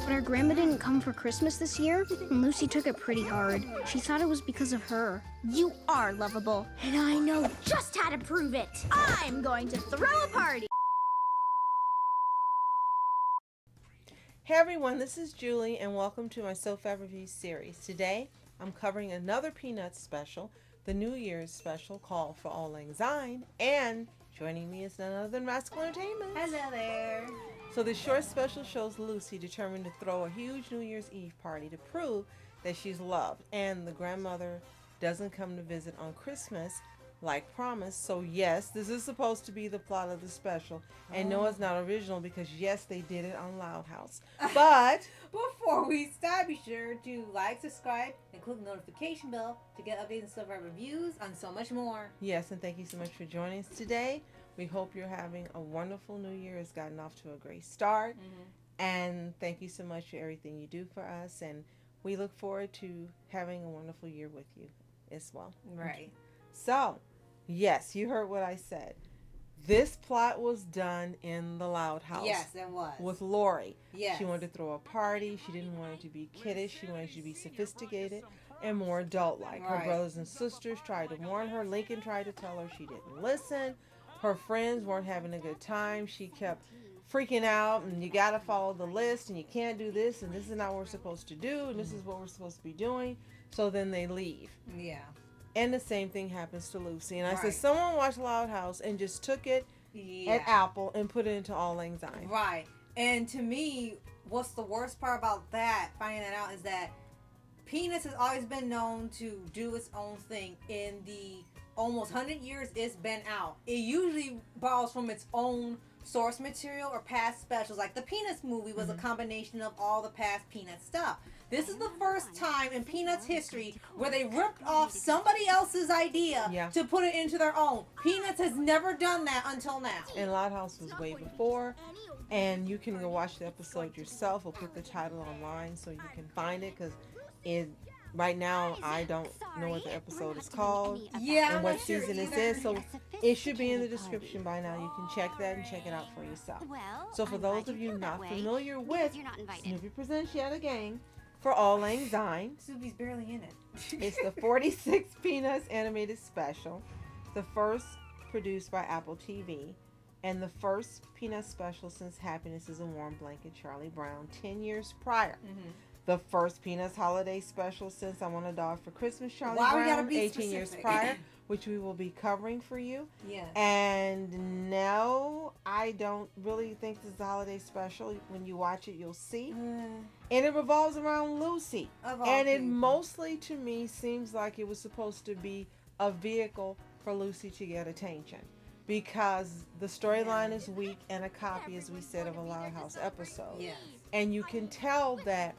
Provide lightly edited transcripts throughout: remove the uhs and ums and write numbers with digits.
But our grandma didn't come for Christmas this year, and Lucy took it pretty hard. She thought it was because of her. You are lovable, and I know just how to prove it. I'm going to throw a party. Hey everyone, this is Julie, and welcome to my SOFHAB Review series. Today, I'm covering another Peanuts special, the New Year's special called For Auld Lang Syne, and joining me is none other than Rascal Entertainment. Hello there. So this short special shows Lucy determined to throw a huge New Year's Eve party to prove that she's loved, and the grandmother doesn't come to visit on Christmas like promised. So yes, this is supposed to be the plot of the special, and no, it's not original because yes, they did it on Loud House. But before we start, be sure to like, subscribe, and click the notification bell to get updates and SOFHAB reviews and so much more. Yes, and thank you so much for joining us today. We hope you're having a wonderful New Year. It's gotten off to a great start. And thank you so much for everything you do for us. And we look forward to having a wonderful year with you as well. Right. So, yes, you heard what I said. This plot was done in the Loud House. Yes, it was. With Lori. Yes. She wanted to throw a party. She didn't want it to be kiddish. She wanted it to be sophisticated and more adult-like. Her brothers and sisters tried to warn her. Lincoln tried to tell her. She didn't listen. Her friends weren't having a good time. She kept freaking out, and you got to follow the list, and you can't do this, and this is not what we're supposed to do, and this is what we're supposed to be doing. So then they leave. Yeah. And the same thing happens to Lucy. And I said, someone watched Loud House and just took it at Apple and put it into Auld Lang Syne. Right. And to me, what's the worst part about that, finding that out, is that Peanuts has always been known to do its own thing. In the almost 100 years it's been out, it usually borrows from its own source material or past specials. Like the Peanuts movie was a combination of all the past Peanuts stuff. This is the first time in Peanuts history where they ripped off somebody else's idea to put it into their own. Peanuts has never done that until now. And Loud House was way before, and you can go watch the episode yourself. We'll put the title online so you can find it, because right now I don't know what the episode is called and what season it is, so it should be in the description by now. You can check that and check it out for yourself. So for those of you not familiar with Snoopy Presents Yet Again for Auld Lang Syne, Snoopy's barely in it. it's the 46th Peanuts animated special, the first produced by Apple TV, and the first Peanuts special since Happiness is a Warm Blanket, Charlie Brown, 10 years prior. The first Peanuts holiday special since I Want a Dog for Christmas, Charlie Brown, 18 years prior, which we will be covering for you. And no, I don't really think this is a holiday special. When you watch it, you'll see. And it revolves around Lucy. And it mostly, to me, seems like it was supposed to be a vehicle for Lucy to get attention, because the storyline is weak and a copy, as we said, of a Loud House episode. And you can tell that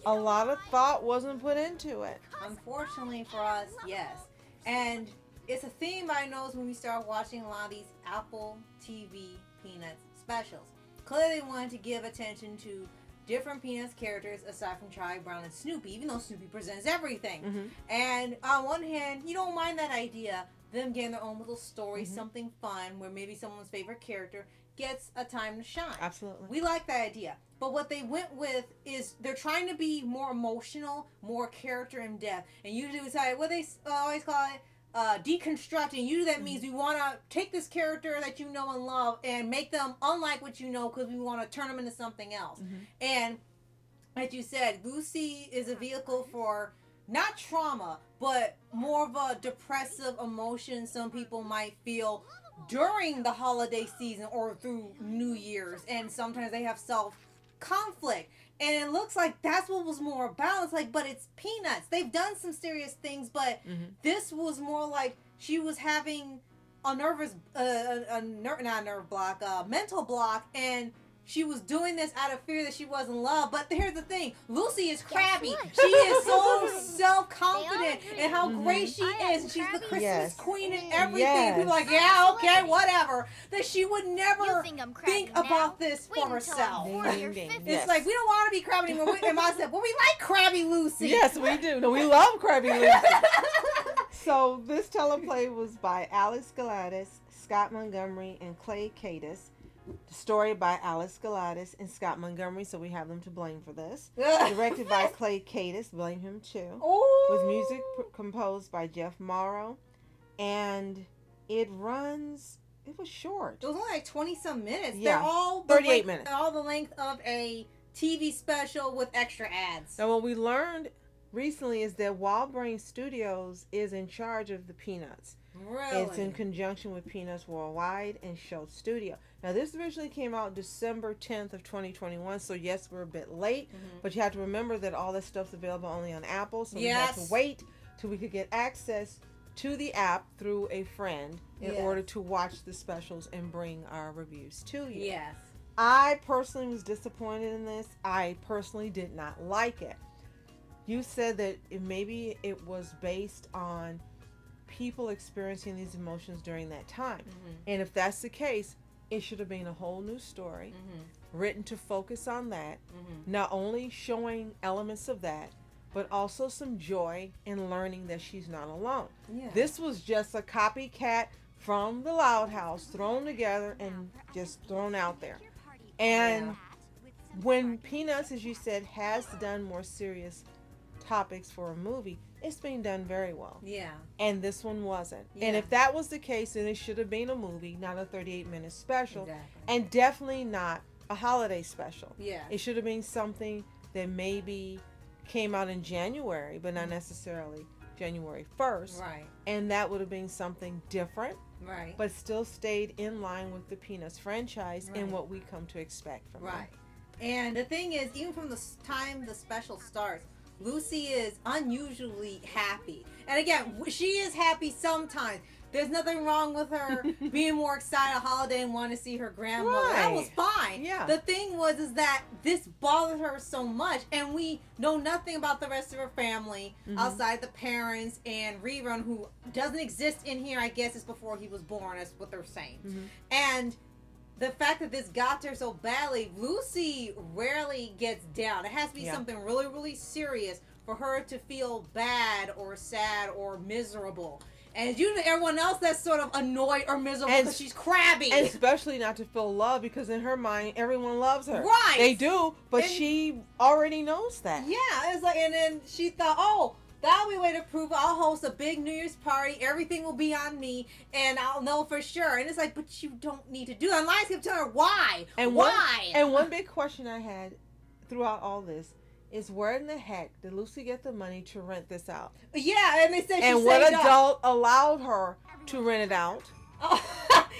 a lot of thought wasn't put into it. Unfortunately for us, yes. And it's a theme I noticed when we started watching a lot of these Apple TV Peanuts specials. Clearly they wanted to give attention to different Peanuts characters aside from Charlie Brown and Snoopy, even though Snoopy presents everything. And on one hand, you don't mind that idea, them getting their own little story, something fun, where maybe someone's favorite character gets a time to shine. Absolutely. We like that idea. But what they went with is they're trying to be more emotional, more character in depth. And usually we say, what they always call it, deconstructing. Usually that means we want to take this character that you know and love and make them unlike what you know, because we want to turn them into something else. And like you said, Lucy is a vehicle for not trauma, but more of a depressive emotion some people might feel during the holiday season or through New Year's. And sometimes they have self-conflict. And it looks like that's what was more about. It's like, but it's Peanuts. They've done some serious things, but this was more like she was having a mental block, and she was doing this out of fear that she wasn't loved. But here's the thing. Lucy is crabby. She is so self-confident in how great she is. And she's the Christmas queen and everything. People are like, yeah, okay, whatever. That she would never think about this for herself. It's like, we don't want to be crabby anymore. And I said, well, we like crabby Lucy. Yes, we do. No, we love crabby Lucy. So this teleplay was by Alex Galatis, Scott Montgomery, and Kaytis. The story by Alice Galatis and Scott Montgomery, so we have them to blame for this. Directed by Kaytis, blame him too. Oh. With music composed by Jeff Morrow. And it was short. It was only like 20-some minutes. Yeah. They're all 38 minutes. They're all the length of a TV special with extra ads. Now, what we learned recently is that WildBrain Studios is in charge of the Peanuts. Really? It's in conjunction with Peanuts Worldwide and Schulz Studio. Now, this originally came out December 10th of 2021, so yes, we're a bit late, but you have to remember that all this stuff's available only on Apple, so we had to wait till we could get access to the app through a friend in order to watch the specials and bring our reviews to you. Yes. I personally was disappointed in this. I personally did not like it. You said that maybe it was based on people experiencing these emotions during that time. And if that's the case, it should have been a whole new story written to focus on that, not only showing elements of that, but also some joy in learning that she's not alone. Yeah. This was just a copycat from the Loud House thrown together and just thrown out there. And when Peanuts, as you said, has done more serious topics for a movie, it's being done very well. Yeah. And this one wasn't. Yeah. And if that was the case, then it should have been a movie, not a 38-minute special. Exactly. And definitely not a holiday special. Yeah. It should have been something that maybe came out in January, but not necessarily January 1st. Right. And that would have been something different, Right. but still stayed in line with the Peanuts franchise and Right. what we come to expect from Right. And the thing is, even from the time the special starts, Lucy is unusually happy. And again, she is happy sometimes. There's nothing wrong with her being more excited a holiday and want to see her grandmother. That was fine. Yeah. The thing is that this bothered her so much, and we know nothing about the rest of her family outside the parents and Rerun, who doesn't exist in here. I guess it's before he was born. That's what they're saying. And the fact that this got to her so badly, Lucy rarely gets down. It has to be something really, really serious for her to feel bad or sad or miserable. And it's usually everyone else that's sort of annoyed or miserable because she's crabby. And especially not to feel love, because in her mind, everyone loves her. Right. They do, but she already knows that. Yeah, it's like, and then she thought, oh, that'll be a way to prove I'll host a big New Year's party. Everything will be on me, and I'll know for sure. And it's like, but you don't need to do that. And Lions kept telling her, why? And why? One big question I had throughout all this is, where in the heck did Lucy get the money to rent this out? Yeah, and they said she and what adult allowed her to rent it out? And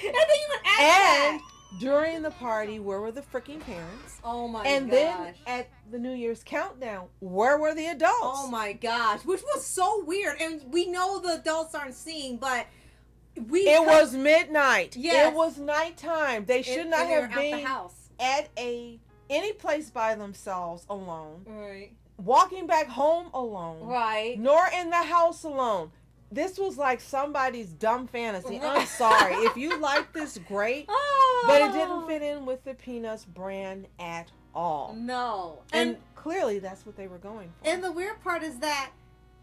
they even asked that. During the party, where were the freaking parents? Oh my and gosh. then at the New Year's countdown, where were the adults? Oh my gosh, which was so weird. And we know the adults aren't seeing, but it was midnight. Yes. It was nighttime. They should not have been the house. at any place by themselves alone. Right. Walking back home alone. Right. Nor in the house alone. This was like somebody's dumb fantasy. I'm sorry. If you like this, great. But it didn't fit in with the Peanuts brand at all. No. And clearly that's what they were going for. And the weird part is that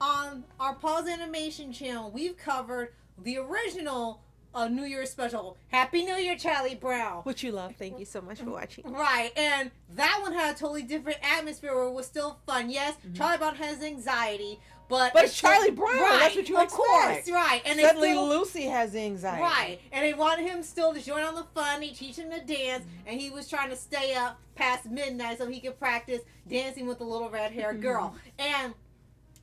on our Pause Animation channel, we've covered the original New Year's special, Happy New Year, Charlie Brown. Which you love. Thank you so much for watching. Right. And that one had a totally different atmosphere where it was still fun. Yes, Charlie Brown has anxiety, but it's Charlie Brown. Right, That's what you expect. Of course, right. And suddenly Lucy has the anxiety. Right. And they wanted him still to join on the fun. They teach him to dance, and he was trying to stay up past midnight so he could practice dancing with the little red-haired girl. And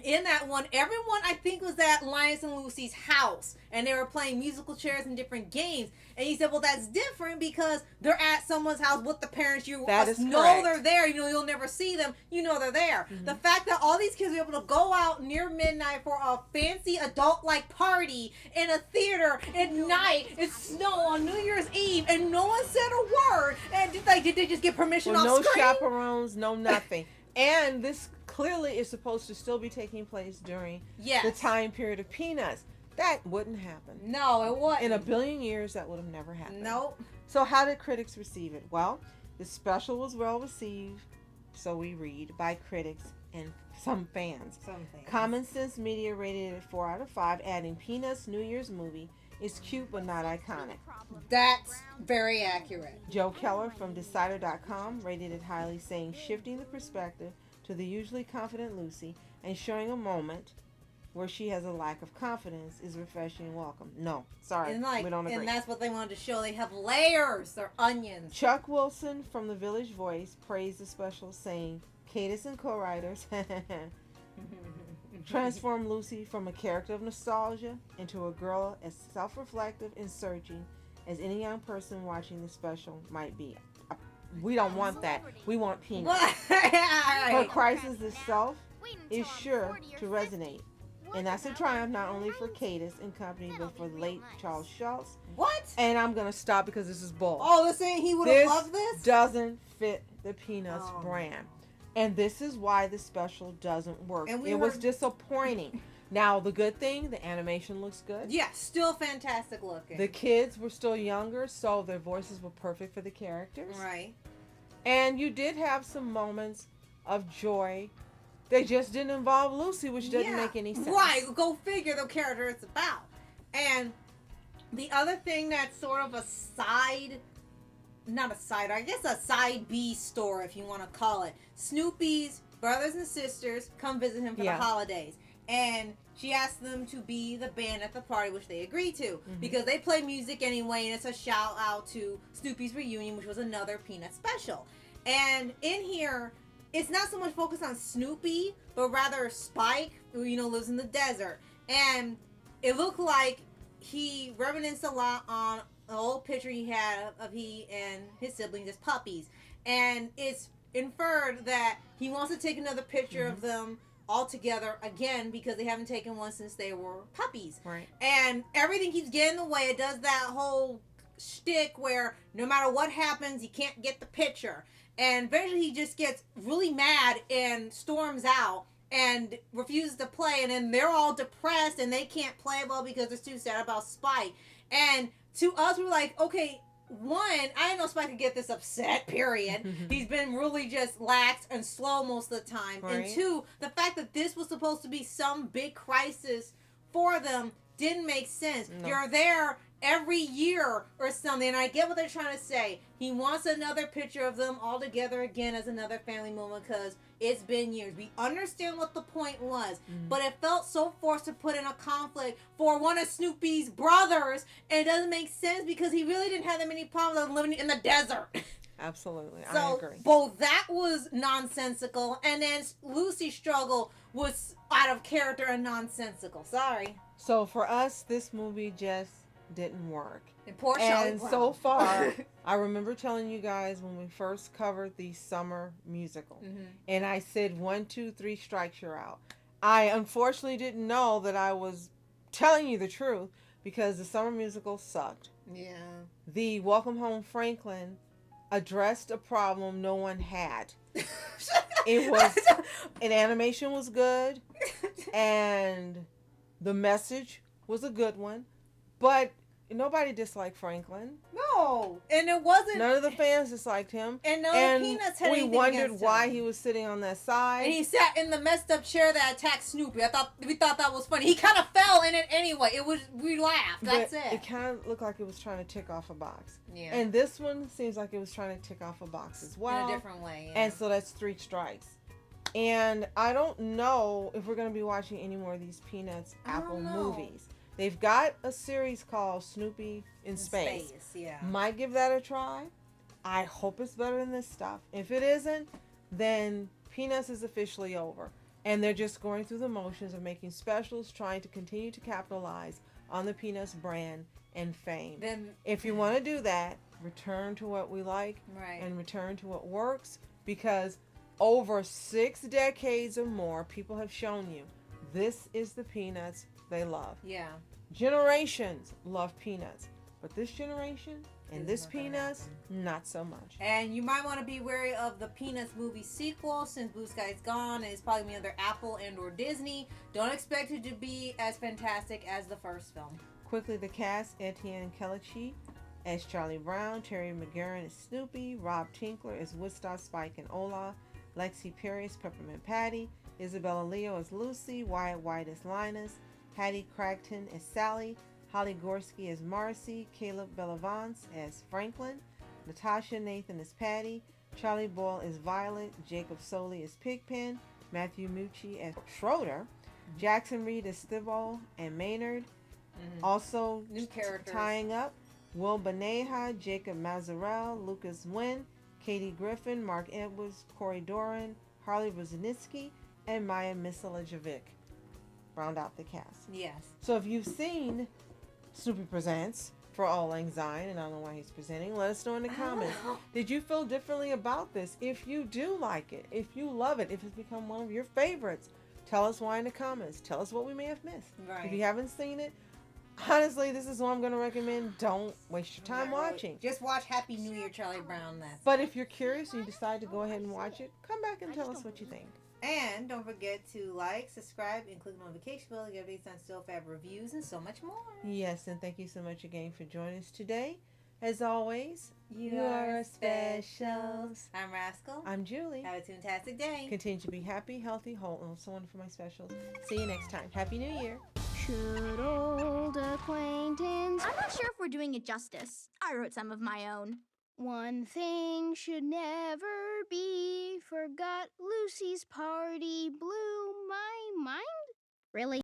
in that one, everyone, I think, was at Linus and Lucy's house, and they were playing musical chairs and different games. And he said, well, that's different because they're at someone's house with the parents. You know they're there. You know, you'll never see them. You know they're there. The fact that all these kids were able to go out near midnight for a fancy adult-like party in a theater at night, it's snow on New Year's Eve, and no one said a word. And did they just get permission off no screen? chaperones, no nothing. And this clearly is supposed to still be taking place during the time period of Peanuts. That wouldn't happen. No, it wouldn't. In a billion years, that would have never happened. Nope. So how did critics receive it? Well, the special was well received, so we read, by critics and some fans. Some fans. Common Sense Media rated it 4 out of 5, adding Peanuts New Year's movie It's cute but not iconic. That's very accurate. Joe Keller from Decider.com rated it highly, saying shifting the perspective to the usually confident Lucy and showing a moment where she has a lack of confidence is refreshing and welcome. No, sorry, we don't agree. And that's what they wanted to show. They have layers. They're onions. Chuck Wilson from The Village Voice praised the special, saying Kaytis and co-writers transform Lucy from a character of nostalgia into a girl as self-reflective and searching as any young person watching the special might be. We don't want that. We want Peanuts. Her crisis itself is sure to resonate. And that's a triumph not only for Kaytis and company, but for late Charles Schulz. What? And I'm going to stop because this is bull. Oh, they're saying he would have loved this? This doesn't fit the Peanuts brand. And this is why the special doesn't work. It was disappointing. Now, the good thing, the animation looks good. Yeah, still fantastic looking. The kids were still younger, so their voices were perfect for the characters. Right. And you did have some moments of joy. They just didn't involve Lucy, which doesn't make any sense. Right, go figure the character it's about. And the other thing that's sort of a side, not a side, I guess a side B story, if you want to call it. Snoopy's brothers and sisters come visit him for the holidays. And she asked them to be the band at the party, which they agreed to. Because they play music anyway, and it's a shout out to Snoopy's reunion, which was another Peanut special. And in here, it's not so much focused on Snoopy, but rather Spike, who, lives in the desert. And it looked like he reminisced a lot on an old picture he had of he and his siblings as puppies. And it's inferred that he wants to take another picture of them all together again because they haven't taken one since they were puppies. Right. And everything keeps getting in the way. It does that whole shtick where no matter what happens, you can't get the picture. And eventually he just gets really mad and storms out and refuses to play. And then they're all depressed and they can't play well because they're too sad about Spike. And to us, we're like, okay, one, I didn't know Spike could get this upset, period. He's been really just lax and slow most of the time. Right. And two, the fact that this was supposed to be some big crisis for them didn't make sense. No. You're there every year or something, and I get what they're trying to say. He wants another picture of them all together again as another family moment because it's been years. We understand what the point was, but it felt so forced to put in a conflict for one of Snoopy's brothers, and it doesn't make sense because he really didn't have that many problems with living in the desert. Absolutely, I So agree. both that was nonsensical, and then Lucy's struggle was out of character and nonsensical. Sorry. So for us, this movie just didn't work. And poor Charlie And Brown. so far, I remember telling you guys when we first covered the summer musical, and I said 1, 2, 3 strikes, you're out. I unfortunately didn't know that I was telling you the truth because the summer musical sucked. Yeah. The Welcome Home Franklin addressed a problem no one had. It was, and animation was good, and the message was a good one, but nobody disliked Franklin. No, and it wasn't. None of the fans disliked him. And none of the Peanuts had we anything wondered against why him. he was sitting on that side. And he sat in the messed up chair that attacked Snoopy. We thought that was funny. He kind of fell in it anyway. We laughed. That's but it. It kind of looked like it was trying to tick off a box. Yeah. And this one seems like it was trying to tick off a box as well. In a different way. Yeah. And so that's 3 strikes. And I don't know if we're going to be watching any more of these Peanuts Apple movies. They've got a series called Snoopy in Space. Yeah. Might give that a try. I hope it's better than this stuff. If it isn't, then Peanuts is officially over. And they're just going through the motions of making specials, trying to continue to capitalize on the Peanuts brand and fame. Then, if you want to do that, return to what we like right. and return to what works, because over 6 decades or more, people have shown you this is the Peanuts they love. Yeah. Generations love Peanuts, but this generation and this Peanuts, not so much. And you might want to be wary of the Peanuts movie sequel since Blue Sky's gone and it's probably going to be under Apple and or Disney. Don't expect it to be as fantastic as the first film. Quickly, the cast: Etienne Kellici as Charlie Brown, Terry McGurrin as Snoopy, Rob Tinkler as Woodstock, Spike, and Olaf, Lexi Perri as Peppermint Patty, Isabella Leo as Lucy, Wyatt White as Linus, Hattie Kragten as Sally, Holly Gorski as Marcy, Caleb Bellavance as Franklin, Natasha Nathan as Patty, Charlie Boyle as Violet, Jacob Soley as Pigpen, Matthew Mucci as Schroeder, Jackson Reed as Thibault and Maynard. Also New characters. tying up, Will Beneja, Jacob Mazarel, Lucas Nguyen, Katie Griffin, Mark Edwards, Corey Doran, Harley Brzezinski, and Maya Misalajevic round out the cast. Yes. So if you've seen Snoopy Presents for Auld Lang Syne, and I don't know why he's presenting, let us know in the comments. Did you feel differently about this? If you do like it, if you love it, if it's become one of your favorites, tell us why in the comments. Tell us what we may have missed. Right. If you haven't seen it, honestly, this is what I'm going to recommend. Don't waste your time watching. Just watch Happy New Year, Charlie Brown. But if you're curious and you decide to go ahead and watch it, come back and tell us what you think. And don't forget to like, subscribe, and click the notification bell to get updates on SOFHAB reviews and so much more. Yes, and thank you so much again for joining us today. As always, You are specials. I'm Rascal. I'm Julie. Have a fantastic day. Continue to be happy, healthy, whole, and so on for my specials. See you next time. Happy New Year. Should old acquaintance. I'm not sure if we're doing it justice. I wrote some of my own. One thing should never be forgot. Lucy's party blew my mind. Really?